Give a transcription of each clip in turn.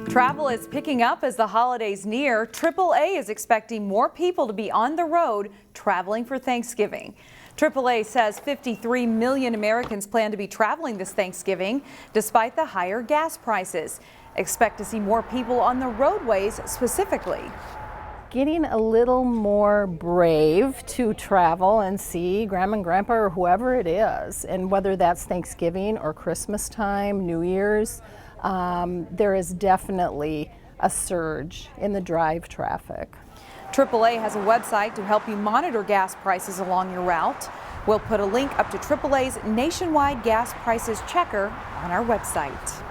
Travel is picking up as the holidays near. AAA is expecting more people to be on the road traveling for Thanksgiving. AAA says 53 million Americans plan to be traveling this Thanksgiving despite the higher gas prices. Expect to see more people on the roadways specifically. Getting a little more brave to travel and see grandma and grandpa or whoever it is, and whether that's Thanksgiving or Christmas time, New Year's, there is definitely a surge in the drive traffic. AAA has a website to help you monitor gas prices along your route. We'll put a link up to AAA's nationwide gas prices checker on our website.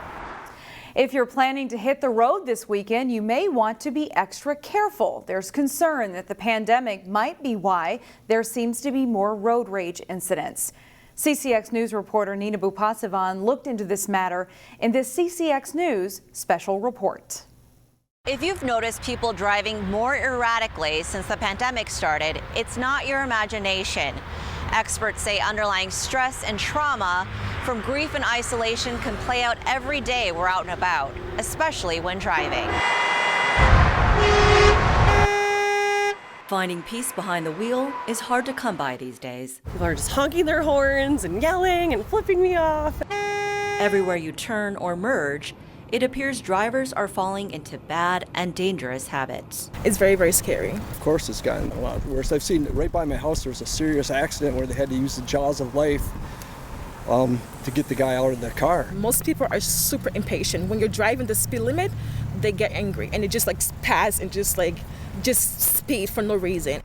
If you're planning to hit the road this weekend, you may want to be extra careful. There's concern that the pandemic might be why there seems to be more road rage incidents. CCX News reporter Nina Bupasavan looked into this matter in this CCX News special report. If you've noticed people driving more erratically since the pandemic started, it's not your imagination. Experts say underlying stress and trauma from grief and isolation can play out every day we're out and about, especially when driving. Finding peace behind the wheel is hard to come by these days. People are just honking their horns and yelling and flipping me off. Everywhere you turn or merge, it appears drivers are falling into bad and dangerous habits. It's very, very scary. Of course it's gotten a lot worse. I've seen right by my house there was a serious accident where they had to use the jaws of life to get the guy out of the car. Most people are super impatient. When you're driving the speed limit, they get angry and it just like pass and just speed for no reason.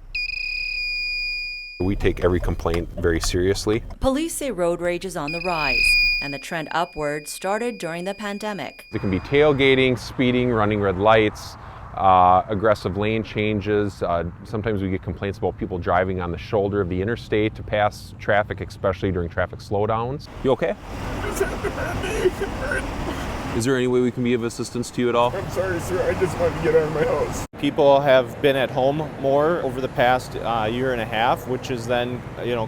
We take every complaint very seriously. Police say road rage is on the rise, and the trend upward started during the pandemic. It can be tailgating, speeding, running red lights, aggressive lane changes. Sometimes we get complaints about people driving on the shoulder of the interstate to pass traffic, especially during traffic slowdowns. You okay? Is there any way we can be of assistance to you at all? I'm sorry, sir. I just wanted to get out of my house. People have been at home more over the past year and a half, which has then,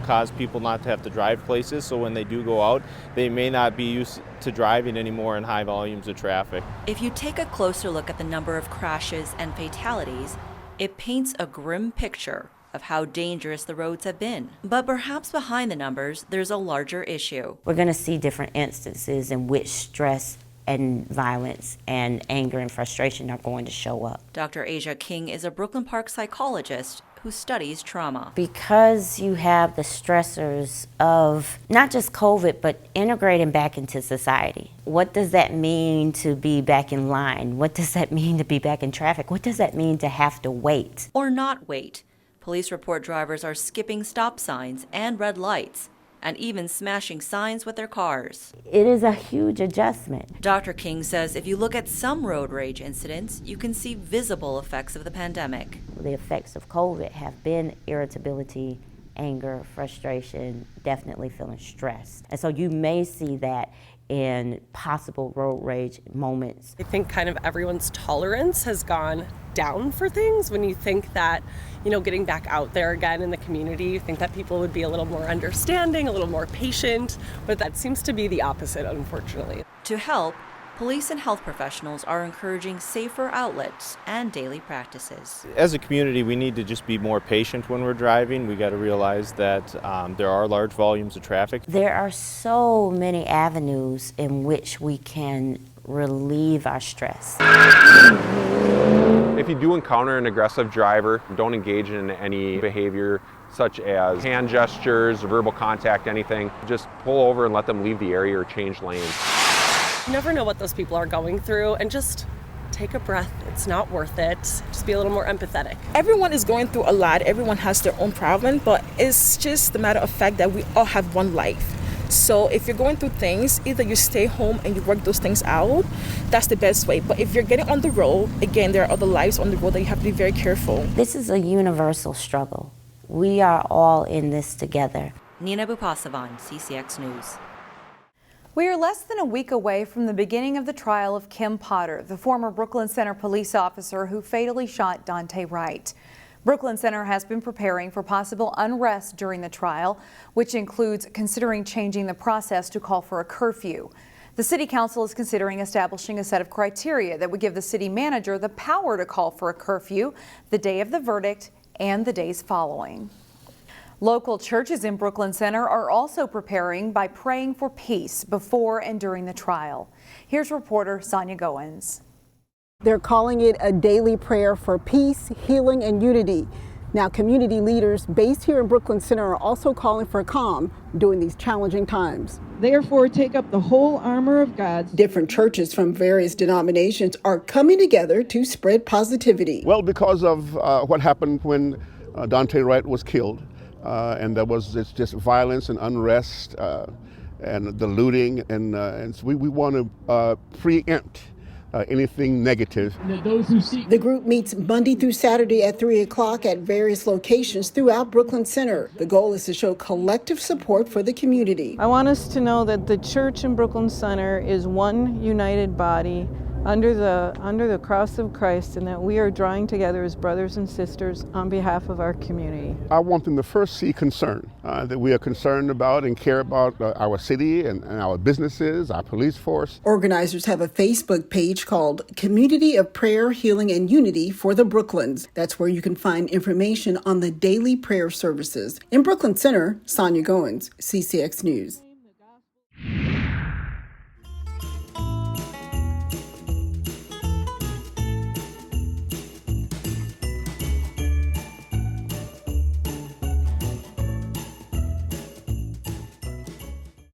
caused people not to have to drive places. So when they do go out, they may not be used to driving anymore in high volumes of traffic. If you take a closer look at the number of crashes and fatalities, it paints a grim picture of how dangerous the roads have been. But perhaps behind the numbers, there's a larger issue. We're going to see different instances in which stress and violence and anger and frustration are going to show up. Dr. Asia King is a Brooklyn Park psychologist who studies trauma. Because you have the stressors of not just COVID, but integrating back into society. What does that mean to be back in line? What does that mean to be back in traffic? What does that mean to have to wait? Or not wait. Police report drivers are skipping stop signs and red lights, and even smashing signs with their cars. It is a huge adjustment. Dr. King says if you look at some road rage incidents, you can see visible effects of the pandemic. The effects of COVID have been irritability, anger, frustration, definitely feeling stressed. And so you may see that in possible road rage moments. I think kind of everyone's tolerance has gone down for things. When you think that, getting back out there again in the community, you think that people would be a little more understanding, a little more patient, but that seems to be the opposite, unfortunately. To help, police and health professionals are encouraging safer outlets and daily practices. As a community, we need to just be more patient when we're driving. We got to realize that there are large volumes of traffic. There are so many avenues in which we can relieve our stress. If you do encounter an aggressive driver, don't engage in any behavior such as hand gestures, verbal contact, anything. Just pull over and let them leave the area or change lanes. You never know what those people are going through, and just take a breath. It's not worth it. Just be a little more empathetic. Everyone is going through a lot. Everyone has their own problem, but it's just the matter of fact that we all have one life. So if you're going through things, either you stay home and you work those things out, that's the best way. But if you're getting on the road, again, there are other lives on the road that you have to be very careful. This is a universal struggle. We are all in this together. Nina Bupasavan, CCX News. We are less than a week away from the beginning of the trial of Kim Potter, the former Brooklyn Center police officer who fatally shot Daunte Wright. Brooklyn Center has been preparing for possible unrest during the trial, which includes considering changing the process to call for a curfew. The City Council is considering establishing a set of criteria that would give the city manager the power to call for a curfew the day of the verdict and the days following. Local churches in Brooklyn Center are also preparing by praying for peace before and during the trial. Here's reporter Sonia Goins. They're calling it a daily prayer for peace, healing, and unity. Now, community leaders based here in Brooklyn Center are also calling for calm during these challenging times. Therefore, take up the whole armor of God. Different churches from various denominations are coming together to spread positivity. Well, because of what happened when Dante Wright was killed, and there was just violence and unrest and the looting, and so we want to preempt anything negative. The group meets Monday through Saturday at 3 o'clock at various locations throughout Brooklyn Center. The goal is to show collective support for the community. I want us to know that the church in Brooklyn Center is one united body under the cross of Christ, and that we are drawing together as brothers and sisters on behalf of our community. I want them to first see concern, that we are concerned about and care about our city and our businesses, our police force. Organizers have a Facebook page called Community of Prayer, Healing, and Unity for the Brooklyns. That's where you can find information on the daily prayer services. In Brooklyn Center, Sonia Goins, CCX News.